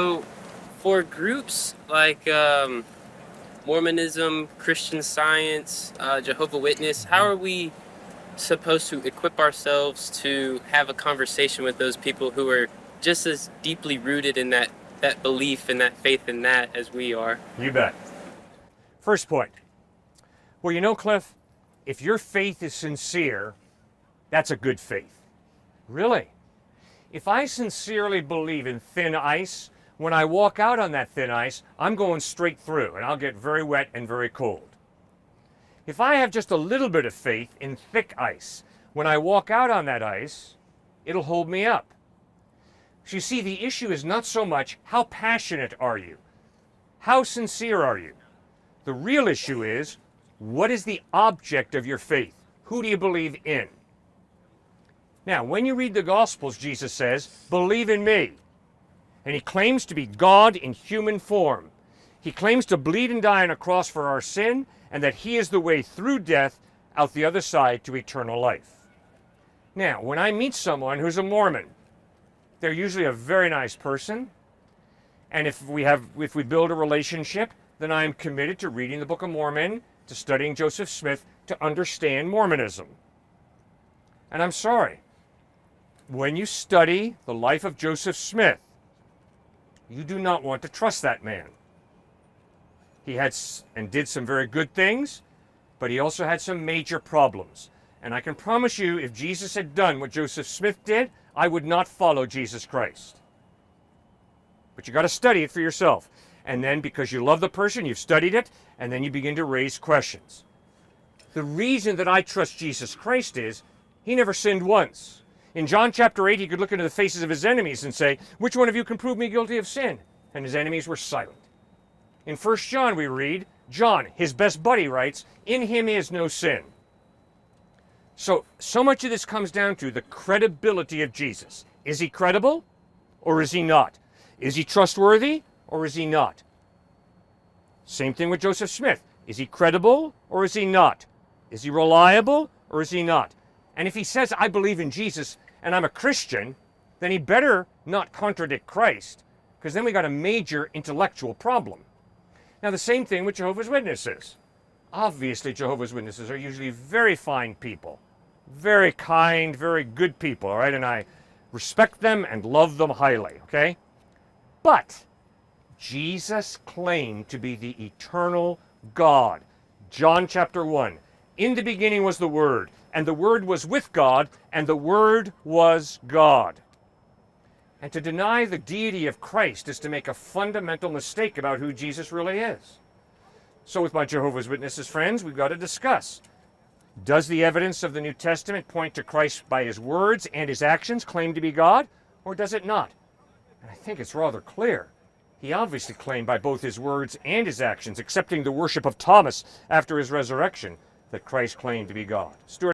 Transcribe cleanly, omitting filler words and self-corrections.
So, for groups like Mormonism, Christian Science, Jehovah Witness, how are we supposed to equip ourselves to have a conversation with those people who are just as deeply rooted in that belief and that faith in that as we are? You bet. First point. Well, you know, Cliff, if your faith is sincere, that's a good faith. Really? If I sincerely believe in thin ice, when I walk out on that thin ice, I'm going straight through and I'll get very wet and very cold. If I have just a little bit of faith in thick ice, when I walk out on that ice, it'll hold me up. So you see, the issue is not so much how passionate are you? How sincere are you? The real issue is, what is the object of your faith? Who do you believe in? Now, when you read the Gospels, Jesus says, believe in me. And he claims to be God in human form. He claims to bleed and die on a cross for our sin, and that he is the way through death out the other side to eternal life. Now, when I meet someone who's a Mormon, they're usually a very nice person. And if we build a relationship, then I'm committed to reading the Book of Mormon, to studying Joseph Smith, to understand Mormonism. And I'm sorry, when you study the life of Joseph Smith, you do not want to trust that man. He had and did some very good things, but he also had some major problems. And I can promise you, if Jesus had done what Joseph Smith did, I would not follow Jesus Christ. But you got to study it for yourself. And then because you love the person, you've studied it, and then you begin to raise questions. The reason that I trust Jesus Christ is he never sinned once. In John chapter 8, he could look into the faces of his enemies and say, which one of you can prove me guilty of sin? And his enemies were silent. In 1 John we read, John, his best buddy, writes, in him is no sin. So much of this comes down to the credibility of Jesus. Is he credible or is he not? Is he trustworthy or is he not? Same thing with Joseph Smith. Is he credible or is he not? Is he reliable or is he not? And if he says, I believe in Jesus and I'm a Christian, then he better not contradict Christ, because then we got a major intellectual problem. Now, the same thing with Jehovah's Witnesses. Obviously, Jehovah's Witnesses are usually very fine people, very kind, very good people, all right? And I respect them and love them highly, okay? But Jesus claimed to be the eternal God. John chapter 1. In the beginning was the Word, and the Word was with God, and the Word was God. And to deny the deity of Christ is to make a fundamental mistake about who Jesus really is. So with my Jehovah's Witnesses friends, we've got to discuss. Does the evidence of the New Testament point to Christ by his words and his actions claim to be God, or does it not? And I think it's rather clear. He obviously claimed by both his words and his actions, accepting the worship of Thomas after his resurrection, that Christ claimed to be God. Stuart.